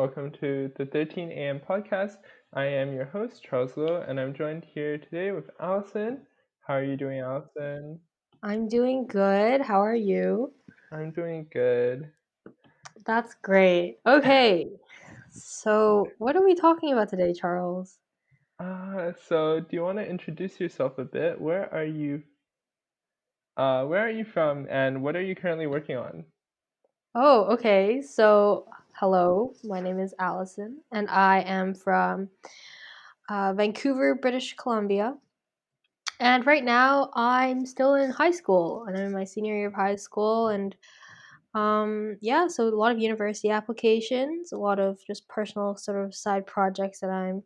Welcome to the 13 a.m. podcast. I am your host, Charles Lowe, and I'm joined here today with Alison. How are you doing, Alison? I'm doing good. How are you? I'm doing good. That's great. Okay. So, what are we talking about today, Charles? So do you want to introduce yourself a bit? Where are you from, and what are you currently working on? Oh, okay. So, hello. My name is Alison, and I am from Vancouver, British Columbia. And right now, I'm still in high school, and I'm in my senior year of high school. And yeah, so a lot of university applications, a lot of just personal sort of side projects that I'm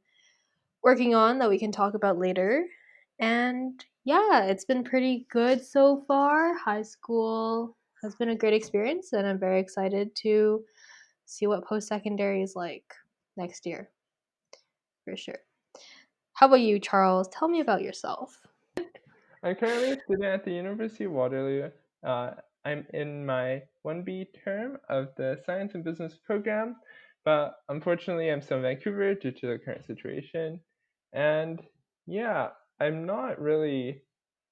working on that we can talk about later. And yeah, it's been pretty good so far. High school has been a great experience, and I'm very excited to see what post secondary is like next year, for sure. How about you, Charles? Tell me about yourself. I'm currently a student at the University of Waterloo. I'm in my 1B term of the Science and Business program, but unfortunately, I'm still in Vancouver due to the current situation. And yeah, I'm not really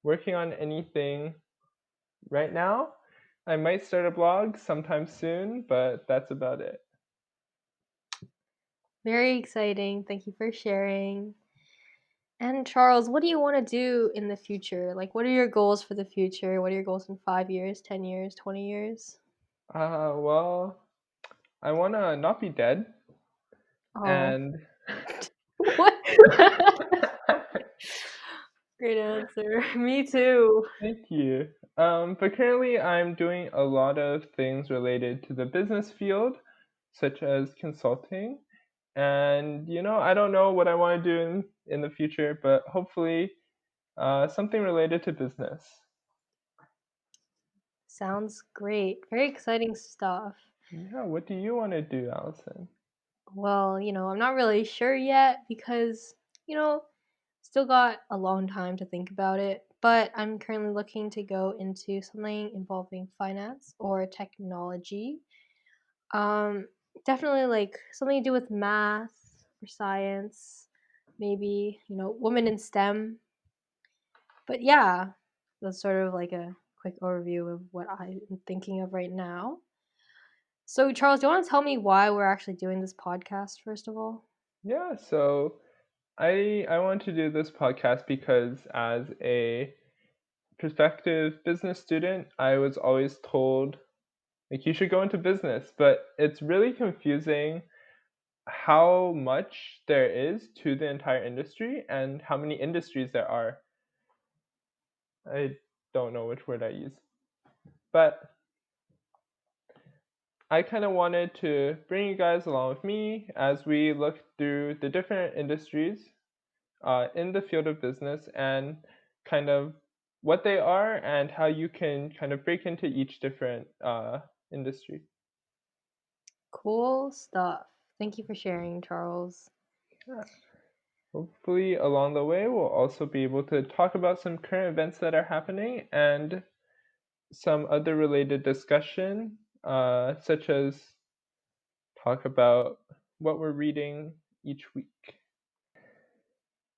working on anything right now. I might start a blog sometime soon, but that's about it. Very exciting. Thank you for sharing. And Charles, what do you want to do in the future? Like, what are your goals for the future? What are your goals in 5 years, 10 years, 20 years? Well, I want to not be dead, Oh, and what? Great answer. Me too. thank you. But currently, I'm doing a lot of things related to the business field, such as consulting. And, I don't know what I want to do in the future, but hopefully something related to business. Sounds great. Very exciting stuff. Yeah, what do you want to do, Allison? Well, I'm not really sure yet because, you know, still got a long time to think about it. But I'm currently looking to go into something involving finance or technology. Um, Definitely like something to do with math or science, maybe, women in STEM. But yeah, that's sort of like a quick overview of what I'm thinking of right now. So, Charles, do you want to tell me why we're actually doing this podcast, first of all? Yeah, so I want to do this podcast because as a prospective business student, I was always told like you should go into business, but it's really confusing how much there is to the entire industry and how many industries there are. I don't know which word I use. But I kind of wanted to bring you guys along with me as we look through the different industries in the field of business and kind of what they are and how you can kind of break into each different industry. Cool stuff. Thank you for sharing, Charles. Yeah. Hopefully, along the way, we'll also be able to talk about some current events that are happening and some other related discussion, such as talk about what we're reading each week.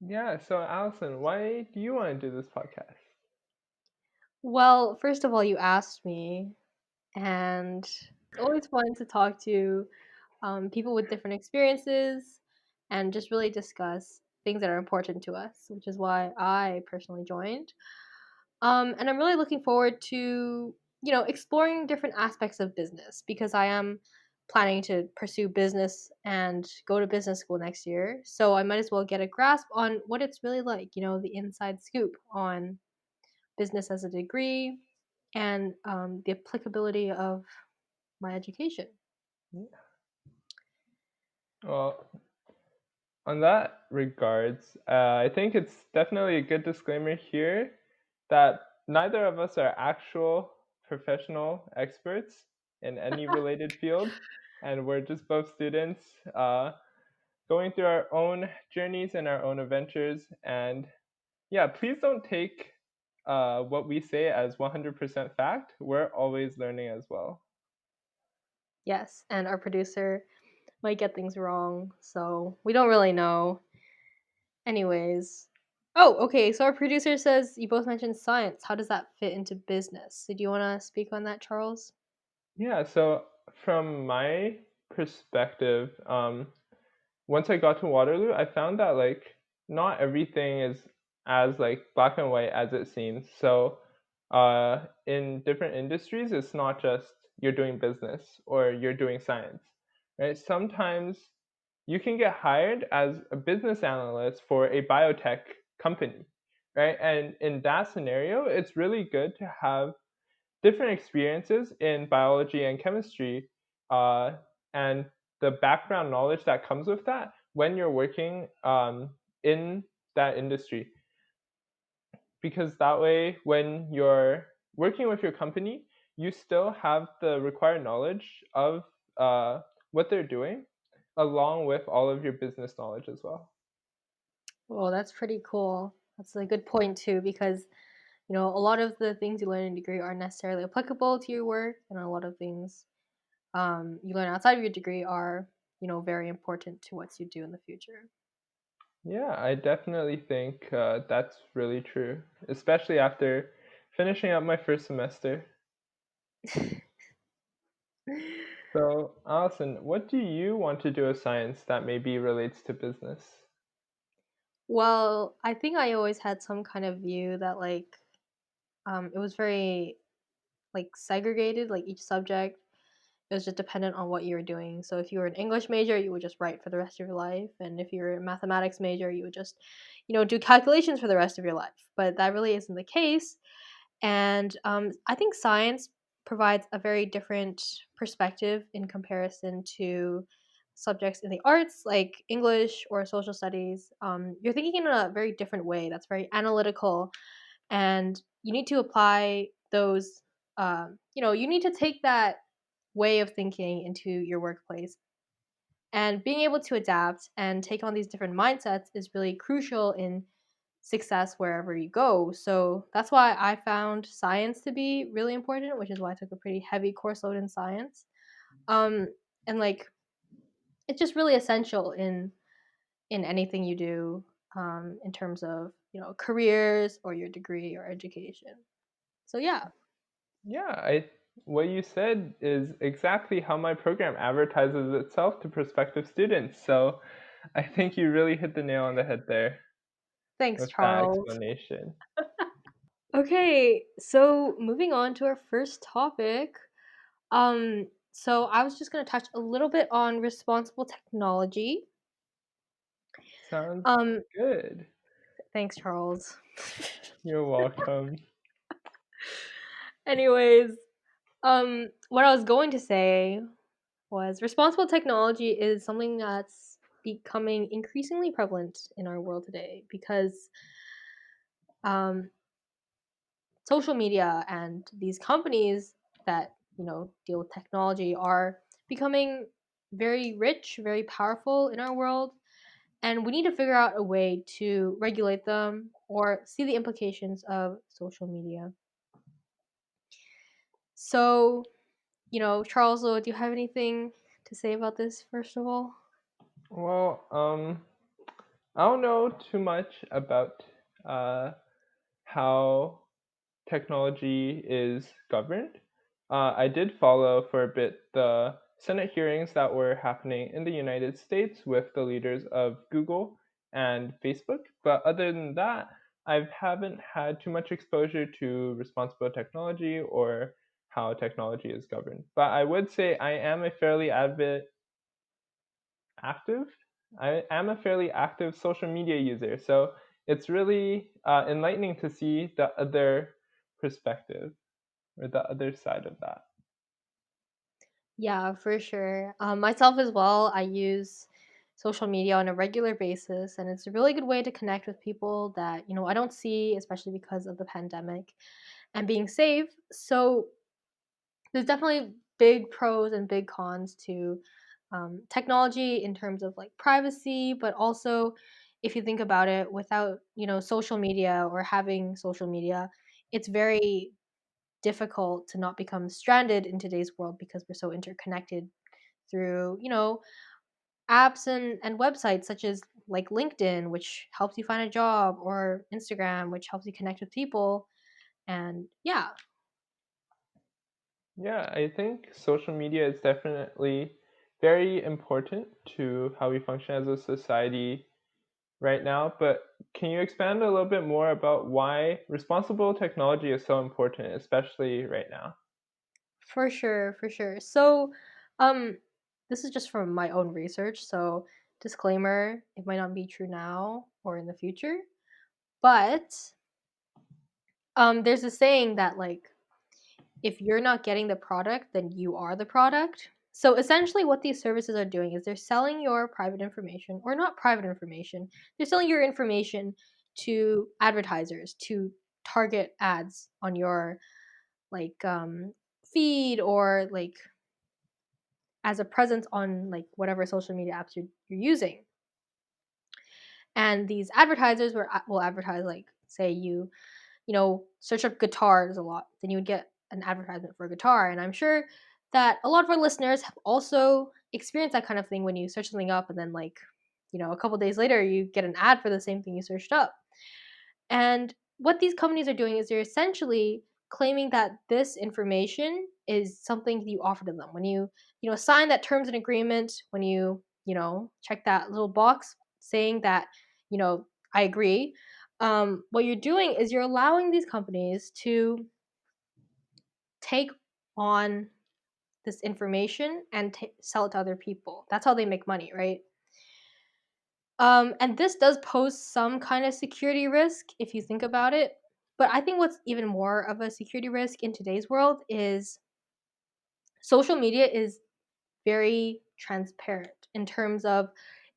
Yeah, so Allison, why do you want to do this podcast? Well, first of all, you asked me, and it's always fun to talk to people with different experiences and just really discuss things that are important to us, which is why I personally joined. And I'm really looking forward to, exploring different aspects of business because I am planning to pursue business and go to business school next year. So I might as well get a grasp on what it's really like, the inside scoop on business as a degree and the applicability of my education. Well, on that regards, I think it's definitely a good disclaimer here that neither of us are actual professional experts in any related field, and we're just both students going through our own journeys and our own adventures. And yeah, please don't take what we say as 100% fact. We're always learning as well. Yes, and our producer might get things wrong. So we don't really know. Anyways. Oh, okay. So our producer says you both mentioned science. How does that fit into business? So do you want to speak on that, Charles? Yeah, so from my perspective, once I got to Waterloo, I found that like not everything is as like black and white as it seems. So, in different industries, it's not just you're doing business or you're doing science, right? Sometimes you can get hired as a business analyst for a biotech company, right? And in that scenario, it's really good to have different experiences in biology and chemistry, and the background knowledge that comes with that when you're working in that industry. Because that way, when you're working with your company, you still have the required knowledge of what they're doing, along with all of your business knowledge as well. Well, that's pretty cool. That's a good point too, because a lot of the things you learn in degree aren't necessarily applicable to your work, and a lot of things you learn outside of your degree are, very important to what you do in the future. Yeah, I definitely think that's really true, especially after finishing up my first semester. So, Allison, what do you want to do with science that maybe relates to business? Well, I think I always had some kind of view that it was very like segregated, like each subject it was just dependent on what you were doing. So if you were an English major, you would just write for the rest of your life, and if you were a mathematics major, you would just, do calculations for the rest of your life. But that really isn't the case, and I think science provides a very different perspective in comparison to subjects in the arts like English or social studies. You're thinking in a very different way that's very analytical, and you need to apply those. You need to take that way of thinking into your workplace. And being able to adapt and take on these different mindsets is really crucial in success wherever you go. So that's why I found science to be really important, which is why I took a pretty heavy course load in science. Um, and it's just really essential in anything you do, in terms of careers or your degree or education. So yeah. Yeah, I what you said is exactly how my program advertises itself to prospective students. So, I think you really hit the nail on the head there Thanks, with that Charles. explanation. Okay, so moving on to our first topic. So I was just going to touch a little bit on responsible technology. Sounds Um, good. Thanks, Charles. You're welcome. Anyways, what I was going to say was responsible technology is something that's becoming increasingly prevalent in our world today because um, social media and these companies that deal with technology are becoming very rich, very powerful in our world, and we need to figure out a way to regulate them or see the implications of social media. So, Charles, do you have anything to say about this first of all? Well, I don't know too much about how technology is governed. I did follow for a bit the Senate hearings that were happening in the United States with the leaders of Google and Facebook, but other than that, I haven't had too much exposure to responsible technology or how technology is governed. But I would say I am a fairly active. I am a fairly active social media user, so it's really enlightening to see the other perspective or the other side of that. Yeah, for sure. Myself as well, I use social media on a regular basis, and it's a really good way to connect with people that, I don't see, especially because of the pandemic and being safe. So there's definitely big pros and big cons to technology in terms of like privacy, but also if you think about it, without, social media or having social media, it's very difficult to not become stranded in today's world because we're so interconnected through, apps and websites such as like LinkedIn, which helps you find a job, or Instagram, which helps you connect with people. And yeah, Yeah, I think social media is definitely very important to how we function as a society right now, but can you expand a little bit more about why responsible technology is so important, especially right now? for sure, for sure. So, um, this is just from my own research. So, disclaimer: it might not be true now or in the future, but there's a saying that like if you're not getting the product, then you are the product. So essentially, what these services are doing is they're selling your private information, or not private information, they're selling your information to advertisers to target ads on your like feed, or like as a presence on like whatever social media apps you're using. And these advertisers will advertise, like say you search up guitars a lot, then you would get an advertisement for a guitar. And I'm sure that a lot of our listeners have also experienced that kind of thing when you search something up and then a couple days later you get an ad for the same thing you searched up. And what these companies are doing is they're essentially claiming that this information is something you offer to them. When you sign that terms and agreement, when you check that little box saying that, I agree, what you're doing is you're allowing these companies to take on this information and sell it to other people. That's how they make money, right? And this does pose some kind of security risk if you think about it. But I think what's even more of a security risk in today's world is social media is very transparent in terms of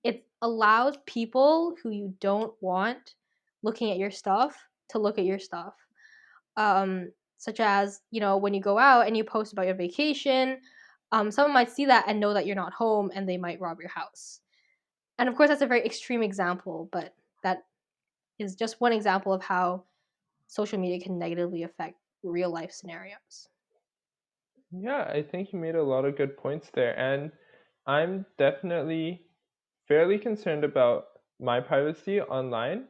it allows people who you don't want looking at your stuff to look at your stuff. Such as, when you go out and you post about your vacation, someone might see that and know that you're not home and they might rob your house. And of course, that's a very extreme example, but that is just one example of how social media can negatively affect real life scenarios. Yeah, I think you made a lot of good points there, and I'm definitely fairly concerned about my privacy online.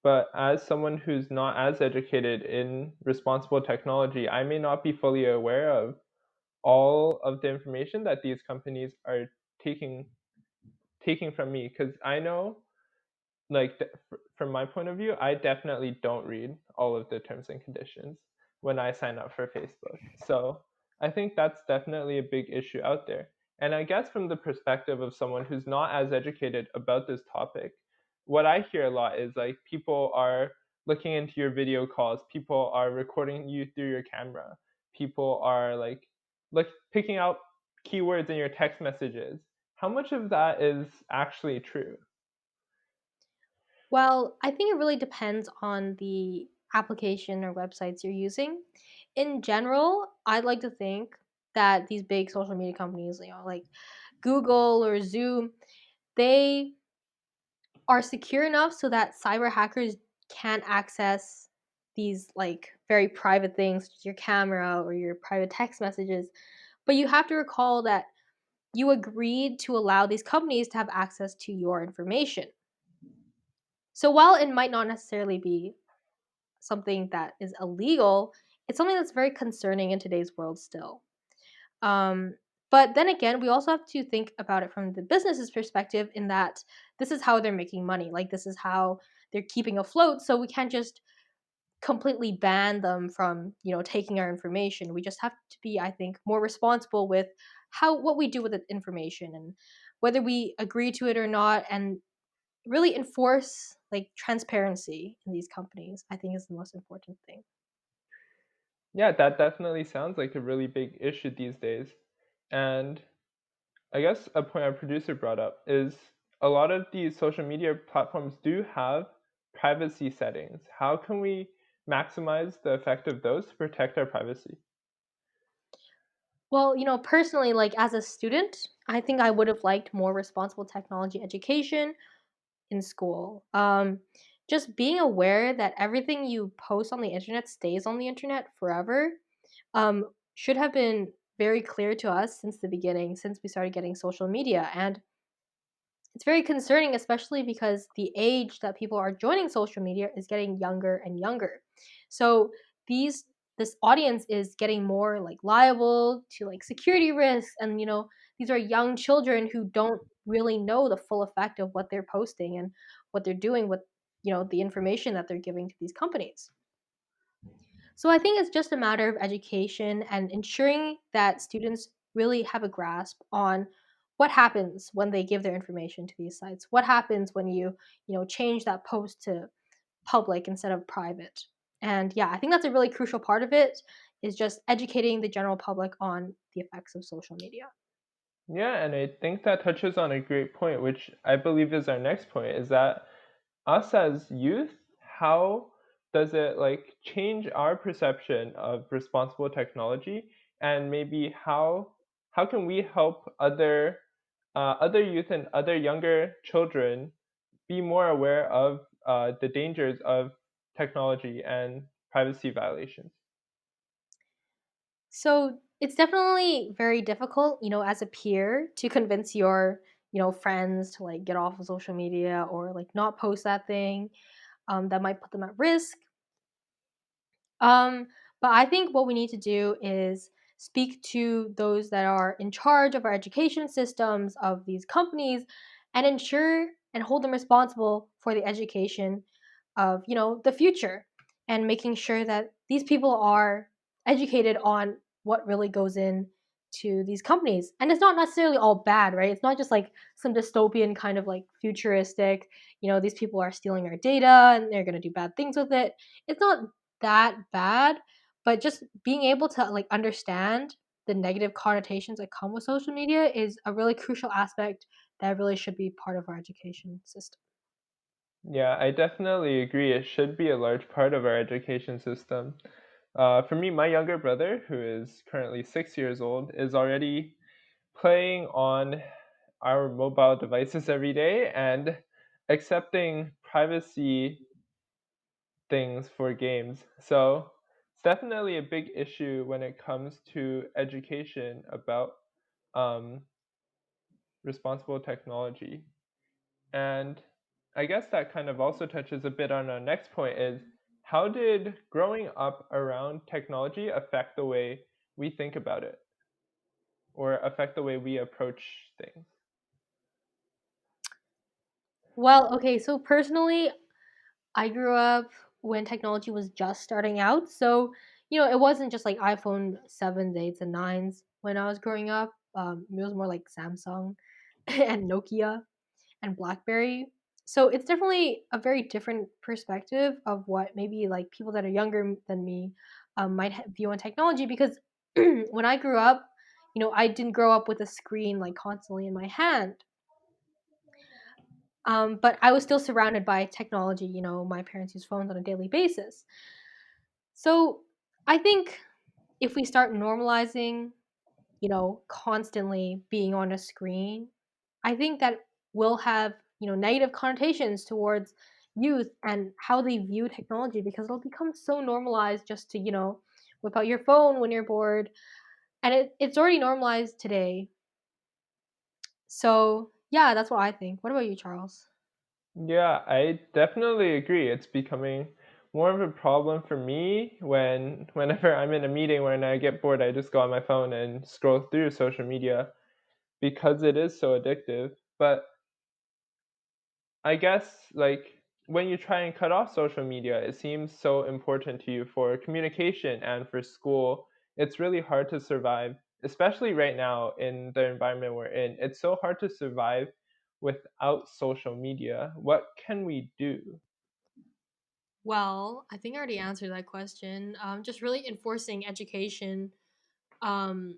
But as someone who's not as educated in responsible technology, I may not be fully aware of all of the information that these companies are taking taking from me. Because I know, like, from my point of view, I definitely don't read all of the terms and conditions when I sign up for Facebook. So I think that's definitely a big issue out there. And I guess from the perspective of someone who's not as educated about this topic, what I hear a lot is like people are looking into your video calls, people are recording you through your camera, people are like picking out keywords in your text messages. How much of that is actually true? Well, I think it really depends on the application or websites you're using. In general, I'd like to think that these big social media companies, like Google or Zoom, they are secure enough so that cyber hackers can't access these like very private things, such as your camera or your private text messages. But you have to recall that you agreed to allow these companies to have access to your information. So while it might not necessarily be something that is illegal, it's something that's very concerning in today's world still. Um, but then again, we also have to think about it from the business's perspective in that this is how they're making money. Like, this is how they're keeping afloat. So we can't just completely ban them from, taking our information. We just have to be, I think, more responsible with what we do with the information and whether we agree to it or not, and really enforce like transparency in these companies, I think, is the most important thing. Yeah, that definitely sounds like a really big issue these days. And I guess a point our producer brought up is a lot of these social media platforms do have privacy settings. How can we maximize the effect of those to protect our privacy? Well, personally, like as a student, I think I would have liked more responsible technology education in school. Just being aware that everything you post on the internet stays on the internet forever should have been very clear to us since the beginning, since we started getting social media. And it's very concerning, especially because the age that people are joining social media is getting younger and younger. So these this audience is getting more like liable to like security risks, and these are young children who don't really know the full effect of what they're posting and what they're doing with the information that they're giving to these companies. So I think it's just a matter of education and ensuring that students really have a grasp on what happens when they give their information to these sites. What happens when you change that post to public instead of private. And yeah, I think that's a really crucial part of it, is just educating the general public on the effects of social media. Yeah, and I think that touches on a great point, which I believe is our next point, is that us as youth, how does it like change our perception of responsible technology, and maybe how can we help other youth and other younger children be more aware of the dangers of technology and privacy violations? So it's definitely very difficult, as a peer to convince your, friends to like get off of social media or like not post that thing that might put them at risk. Um, but I think what we need to do is speak to those that are in charge of our education systems of these companies and ensure and hold them responsible for the education of, the future, and making sure that these people are educated on what really goes in to these companies. And it's not necessarily all bad, right? It's not just like some dystopian kind of like futuristic, these people are stealing our data and they're going to do bad things with it. It's not that bad, but just being able to like understand the negative connotations that come with social media is a really crucial aspect that really should be part of our education system. Yeah, I definitely agree. It should be a large part of our education system. For me, my younger brother, who is currently 6 years old, is already playing on our mobile devices every day and accepting privacy things for games. So it's definitely a big issue when it comes to education about um, responsible technology. And I guess that kind of also touches a bit on our next point, is how did growing up around technology affect the way we think about it or affect the way we approach things? Well, okay, so personally, I grew up when technology was just starting out. So, it wasn't just like iPhone 7s, 8s, and 9s when I was growing up. It was more like Samsung and Nokia and BlackBerry. So it's definitely a very different perspective of what maybe like people that are younger than me might view on technology, because when I grew up, I didn't grow up with a screen like constantly in my hand. But I was still surrounded by technology. My parents use phones on a daily basis. So I think if we start normalizing, constantly being on a screen, I think that will have, negative connotations towards youth and how they view technology, because it'll become so normalized just to, whip out your phone when you're bored. And it's already normalized today. So yeah, that's what I think. What about you, Charles? Yeah, I definitely agree. It's becoming more of a problem for me whenever I'm in a meeting when I get bored, I just go on my phone and scroll through social media because it is so addictive. But I guess like when you try and cut off social media, it seems so important to you for communication and for school. It's really hard to survive, especially right now in the environment we're in. It's so hard to survive without social media. What can we do? Well, I think I already answered that question. Just really enforcing education um,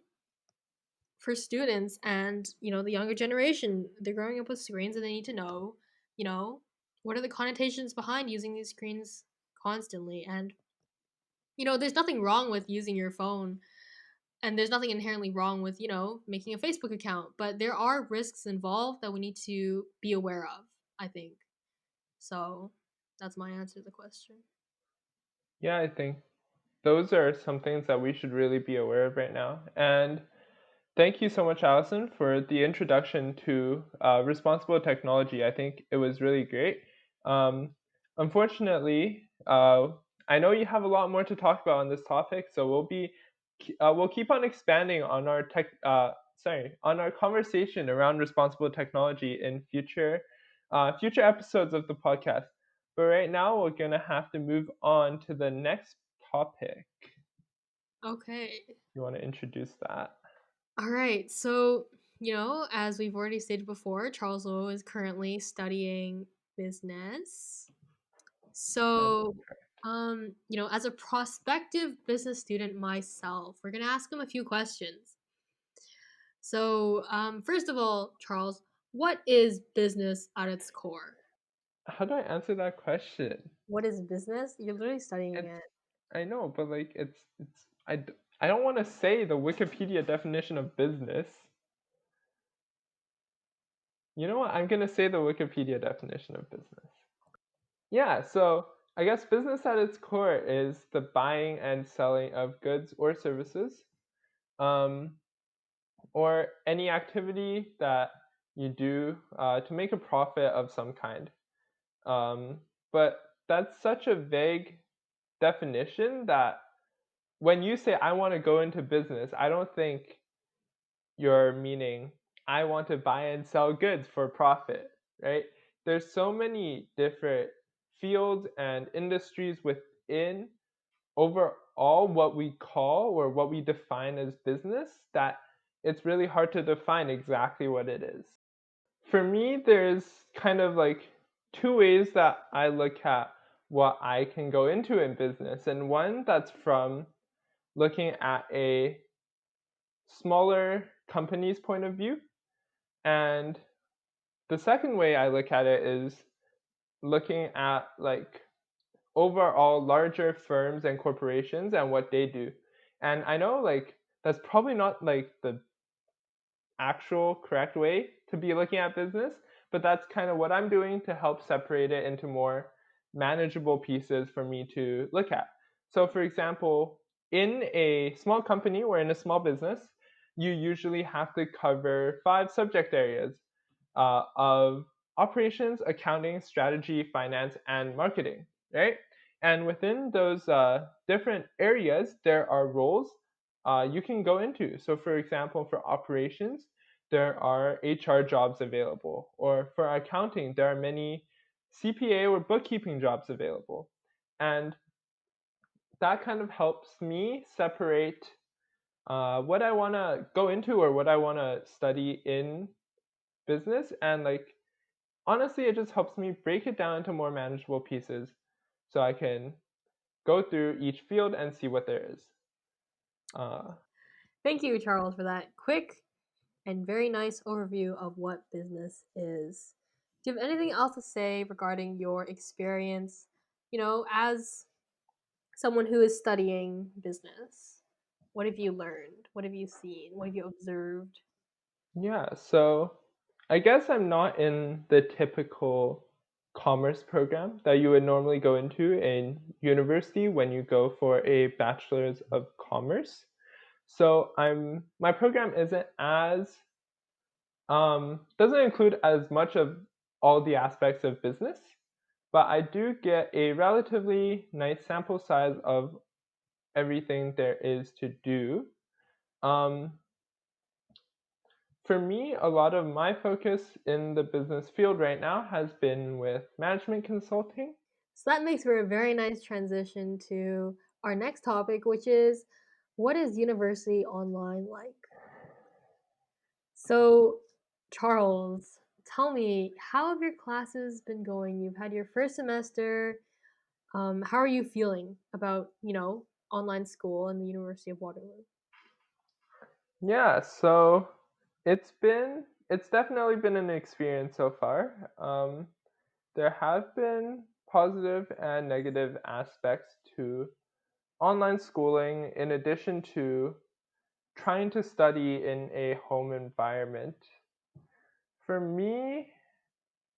for students and the younger generation. They're growing up with screens and they need to know, you know, what are the connotations behind using these screens constantly. And there's nothing wrong with using your phone, and there's nothing inherently wrong with making a Facebook account, but there are risks involved that we need to be aware of, I think. So that's my answer to the question. Yeah, I think those are some things that we should really be aware of right now. And thank you so much, Allison, for the introduction to responsible technology. I think it was really great. Um, Unfortunately, I know you have a lot more to talk about on this topic, so we'll keep on expanding on our on our conversation around responsible technology in future episodes of the podcast. But right now, we're gonna have to move on to the next topic. Okay. You want to introduce that? All right. So, as we've already stated before, Charles Lowe is currently studying business. That So, as a prospective business student myself, we're going to ask him a few questions. So, first of all, Charles, what is business at its core? How do I answer that question? What is business? You're literally studying It's it. I know, but like I don't want to say the Wikipedia definition of business. You know what? I'm gonna say the Wikipedia definition of business. Yeah, so I guess business at its core is the buying and selling of goods or services, um, or any activity that you do to make a profit of some kind. But that's such a vague definition that when you say I want to go into business, I don't think you're meaning I want to buy and sell goods for profit, right? There's so many different fields and industries within overall what we call or what we define as business that it's really hard to define exactly what it is. For me, there's kind of like two ways that I look at what I can go into in business, and one that's from looking at a smaller company's point of view. And the second way I look at it is looking at like overall larger firms and corporations and what they do. And I know like that's probably not like the actual correct way to be looking at business, but that's kind of what I'm doing to help separate it into more manageable pieces for me to look at. So, for example, in a small company or in a small business, you usually have to cover 5 subject areas of operations, accounting, strategy, finance, and marketing, right? And within those different areas, there are roles you can go into. So, for example, for operations, there are HR jobs available, or for accounting, there are many CPA or bookkeeping jobs available. And that kind of helps me separate what I want to go into or what I want to study in business. And like, honestly, it just helps me break it down into more manageable pieces so I can go through each field and see what there is. Thank you, Charles, for that quick and very nice overview of what business is. Do you have anything else to say regarding your experience, as someone who is studying business? What have you learned? What have you seen? What have you observed? Yeah, so I guess I'm not in the typical commerce program that you would normally go into in university when you go for a bachelor's of commerce. So my program isn't as doesn't include as much of all the aspects of business, but I do get a relatively nice sample size of everything there is to do. Um, for me, a lot of my focus in the business field right now has been with management consulting. So that makes for a very nice transition to our next topic, which is what is university online like? So, Charles, tell me, how have your classes been going? You've had your first semester. How are you feeling about, online school in the University of Waterloo? Yeah, so it's definitely been an experience so far. There have been positive and negative aspects to online schooling in addition to trying to study in a home environment. For me,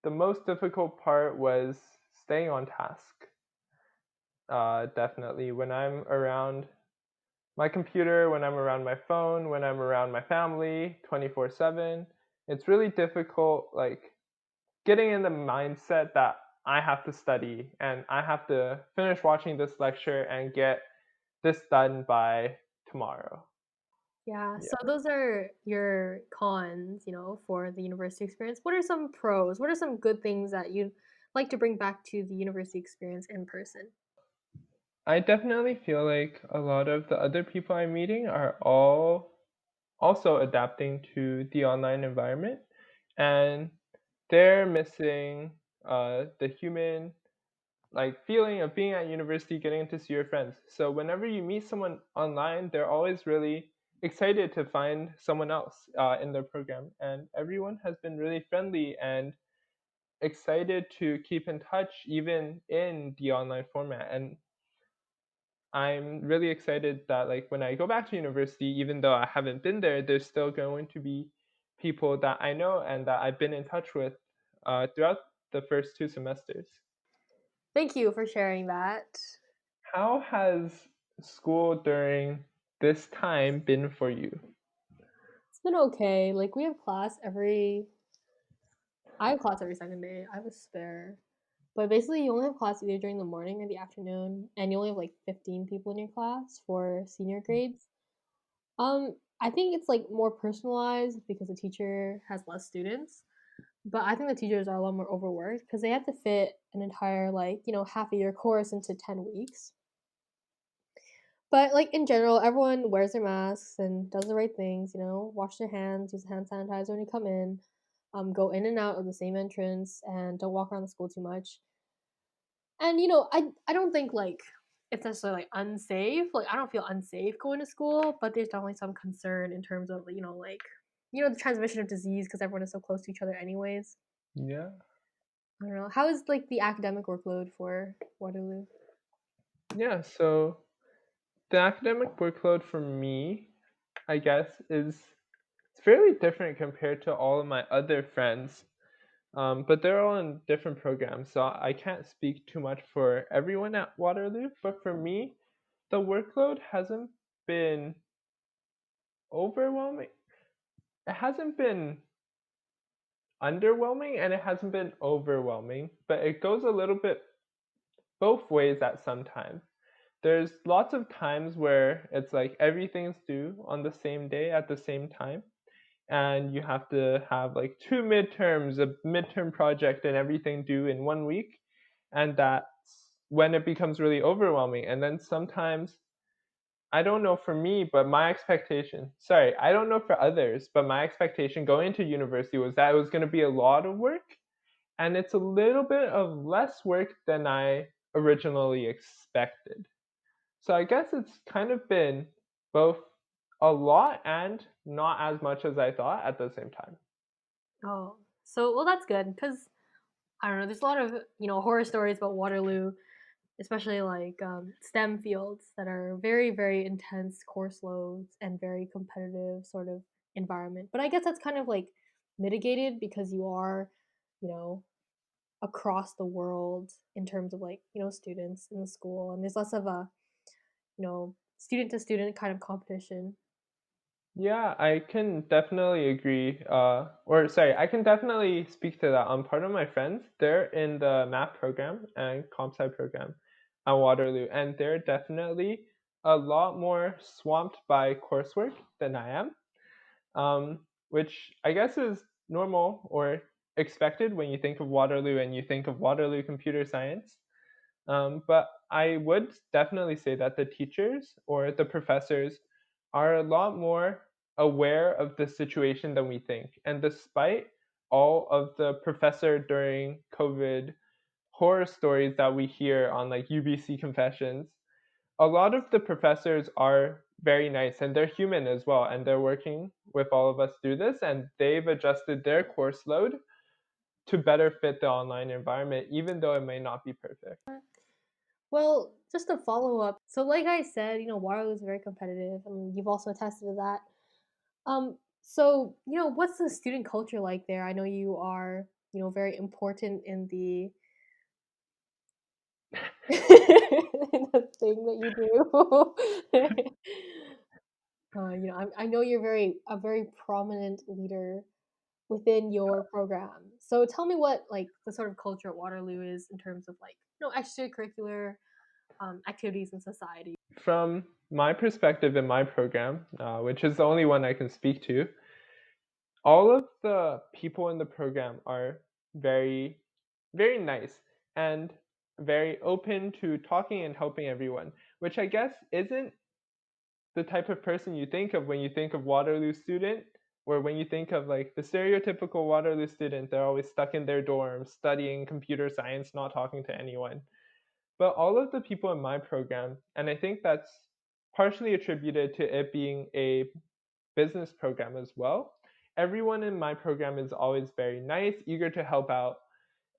the most difficult part was staying on task. Definitely. When I'm around my computer, when I'm around my phone, when I'm around my family 24/7. It's really difficult, like, getting in the mindset that I have to study and I have to finish watching this lecture and get this done by tomorrow. Yeah, so Yeah. those are your cons, for the university experience. What are some pros? What are some good things that you'd like to bring back to the university experience in person? I definitely feel like a lot of the other people I'm meeting are all also adapting to the online environment, and they're missing the human like feeling of being at university, getting to see your friends. So whenever you meet someone online, they're always really excited to find someone else in their program, and everyone has been really friendly and excited to keep in touch even in the online format. And I'm really excited that like when I go back to university, even though I haven't been there, there's still going to be people that I know and that I've been in touch with throughout the first 2 semesters. Thank you for sharing that. How has school during this time been for you? It's been okay. Like I have class every second day. I have a spare. But basically you only have class either during the morning or the afternoon, and you only have like 15 people in your class for senior grades. I think it's like more personalized because the teacher has less students. But I think the teachers are a lot more overworked because they have to fit an entire like, half a year course into 10 weeks. But like in general, everyone wears their masks and does the right things, wash their hands, use hand sanitizer when you come in, go in and out of the same entrance and don't walk around the school too much. And I don't think like it's necessarily like unsafe. Like I don't feel unsafe going to school, but there's definitely some concern in terms of the transmission of disease because everyone is so close to each other anyways. Yeah. I don't know. How is like the academic workload for Waterloo? Yeah, so the academic workload for me, I guess, is it's fairly different compared to all of my other friends. But they're all in different programs, so I can't speak too much for everyone at Waterloo. But for me, the workload hasn't been overwhelming. It hasn't been underwhelming and it hasn't been overwhelming, but it goes a little bit both ways at some time. There's lots of times where it's like everything's due on the same day at the same time, and you have to have like 2 midterms, a midterm project, and everything due in 1 week. And that's when it becomes really overwhelming. And then sometimes, I don't know for me, but my expectation, sorry, I don't know for others, but my expectation going into university was that it was going to be a lot of work. And it's a little bit of less work than I originally expected. So I guess it's kind of been both a lot and not as much as I thought at the same time. Oh, so well that's good because I don't know. There's a lot of horror stories about Waterloo, especially like STEM fields that are very very intense course loads and very competitive sort of environment. But I guess that's kind of like mitigated because you are, you know, across the world in terms of like students in the school, and there's less of a student to student kind of competition. Yeah, I can definitely agree. Or sorry, I can definitely speak to that. Part of my friends, they're in the math program and comp sci program at Waterloo, and they're definitely a lot more swamped by coursework than I am. Which I guess is normal or expected when you think of Waterloo and you think of Waterloo computer science. But I would definitely say that the teachers or the professors are a lot more aware of the situation than we think. And despite all of the professor during COVID horror stories that we hear on like UBC confessions, a lot of the professors are very nice and they're human as well. And they're working with all of us through this and they've adjusted their course load to better fit the online environment, even though it may not be perfect. Well, just to follow up, so like I said, Waterloo is very competitive, and you've also attested to that. So what's the student culture like there? I know you are, very important in the in the thing that you do. I know you're a very prominent leader within your program. So tell me what like the sort of culture at Waterloo is in terms of like extracurricular activities in society. From my perspective in my program, which is the only one I can speak to, all of the people in the program are very, very nice and very open to talking and helping everyone, which I guess isn't the type of person you think of when you think of Waterloo student, or when you think of like the stereotypical Waterloo student, they're always stuck in their dorm studying computer science, not talking to anyone. But all of the people in my program, and I think that's partially attributed to it being a business program as well. Everyone in my program is always very nice, eager to help out,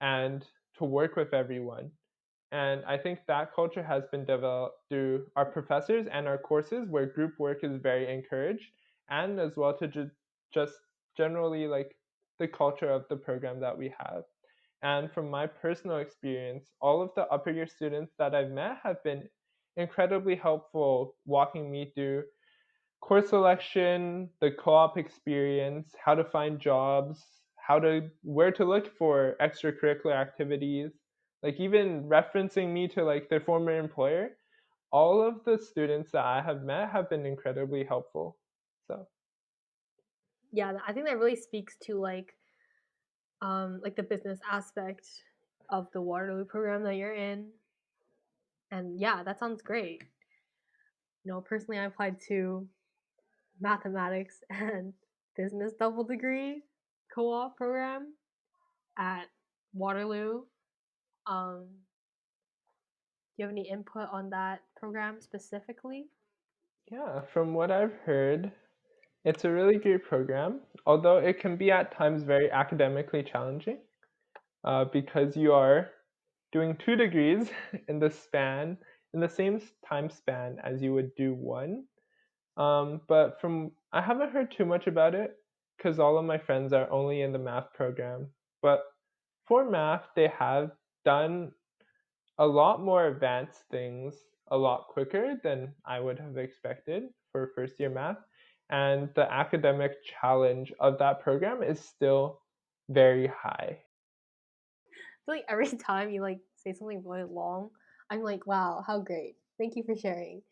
and to work with everyone. And I think that culture has been developed through our professors and our courses, where group work is very encouraged, and as well to just generally like the culture of the program that we have. And from my personal experience, all of the upper year students that I've met have been incredibly helpful, walking me through course selection, the co-op experience, how to find jobs, where to look for extracurricular activities, like even referencing me to like their former employer. All of the students that I have met have been incredibly helpful. So Yeah, I think that really speaks to like the business aspect of the Waterloo program that you're in. And yeah, that sounds great. Personally, I applied to mathematics and business double degree co-op program at Waterloo. Do you have any input on that program specifically? yeah, from what I've heard, it's a really great program, although it can be at times very academically challenging, because you are doing 2 degrees in the same time span as you would do one. But from I haven't heard too much about it because all of my friends are only in the math program. But for math, they have done a lot more advanced things a lot quicker than I would have expected for first year math. And the academic challenge of that program is still very high. I feel like every time you like say something really long, I'm like, wow, how great. Thank you for sharing.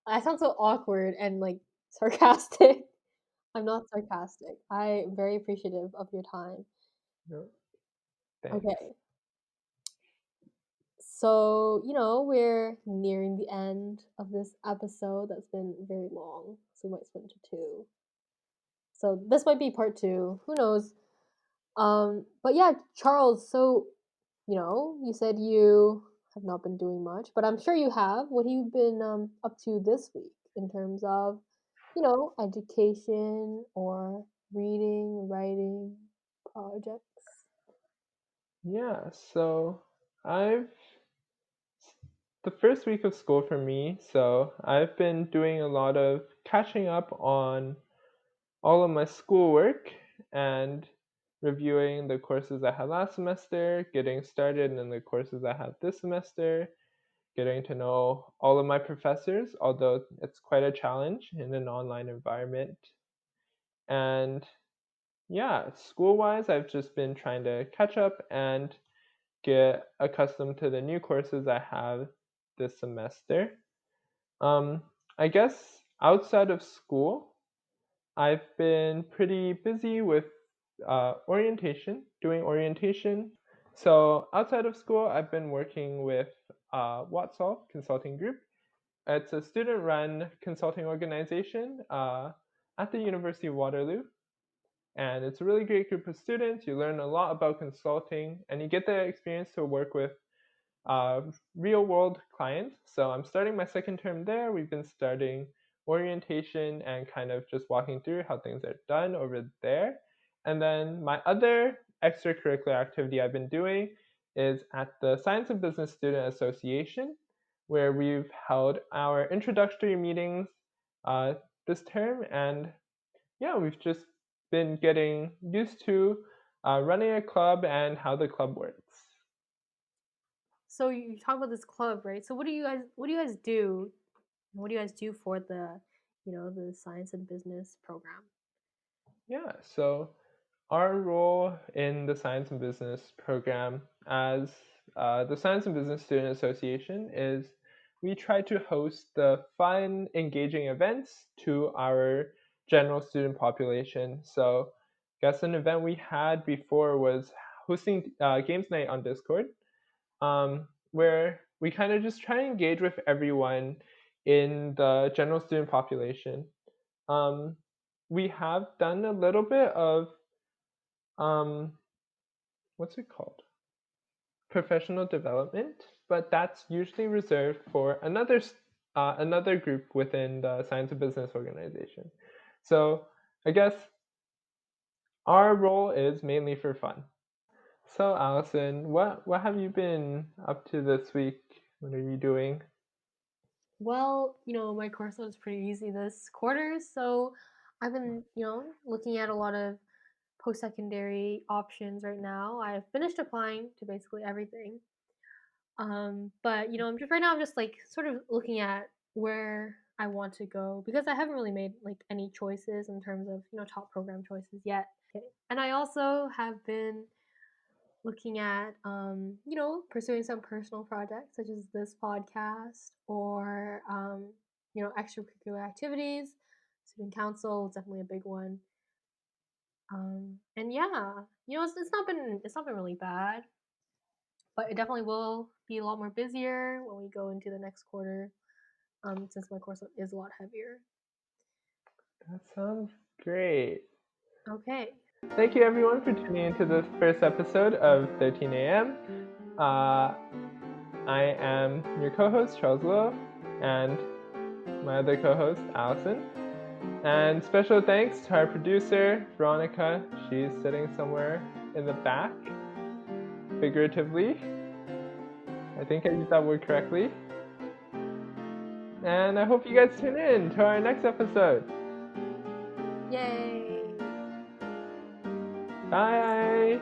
I sound so awkward and like sarcastic. I'm not sarcastic. I'm very appreciative of your time. No, thanks. Okay. So, we're nearing the end of this episode that's been very long. So we might split into two. So this might be part two. Who knows? But yeah, Charles, so you said you have not been doing much, but I'm sure you have. What have you been up to this week in terms of, education or reading, writing, projects? Yeah, so I've the first week of school for me, so I've been doing a lot of catching up on all of my schoolwork and reviewing the courses I had last semester, getting started in the courses I have this semester, getting to know all of my professors, although it's quite a challenge in an online environment. And yeah, school wise, I've just been trying to catch up and get accustomed to the new courses I have this semester. Um, I guess outside of school, I've been pretty busy with orientation, doing orientation. So outside of school, I've been working with Watsolve Consulting Group. It's a student-run consulting organization at the University of Waterloo, and it's a really great group of students. You learn a lot about consulting, and you get the experience to work with real world clients. So I'm starting my second term there. We've been starting orientation and kind of just walking through how things are done over there. And then my other extracurricular activity I've been doing is at the Science of Business Student Association, where we've held our introductory meetings uh, this term. And yeah, we've just been getting used to running a club and how the club works. So you talk about this club, right? So what do you guys do? What do you guys do for the the science and business program? Yeah, so our role in the Science and Business program as the Science and Business Student Association is we try to host the fun, engaging events to our general student population. So, I guess an event we had before was hosting Games Night on Discord, where we kind of just try to engage with everyone in the general student population. We have done a little bit of what's it called? Professional development, but that's usually reserved for another group within the Science and Business organization. So I guess our role is mainly for fun. So Allison, what have you been up to this week? What are you doing? Well, my course was pretty easy this quarter, so I've been, looking at a lot of post-secondary options right now. I've finished applying to basically everything. But I'm just right now I'm just like sort of looking at where I want to go because I haven't really made like any choices in terms of, top program choices yet. Okay. And I also have been looking at pursuing some personal projects such as this podcast or extracurricular activities. Student council is definitely a big one. And yeah, it's not been really bad, but it definitely will be a lot more busier when we go into the next quarter, since my course is a lot heavier. That sounds great. Okay. Thank you everyone for tuning into this first episode of 13 a.m. I am your co-host, Charles Lowe, and my other co-host, Allison. And special thanks to our producer, Veronica. She's sitting somewhere in the back, figuratively. I think I used that word correctly. And I hope you guys tune in to our next episode. Yay! Bye!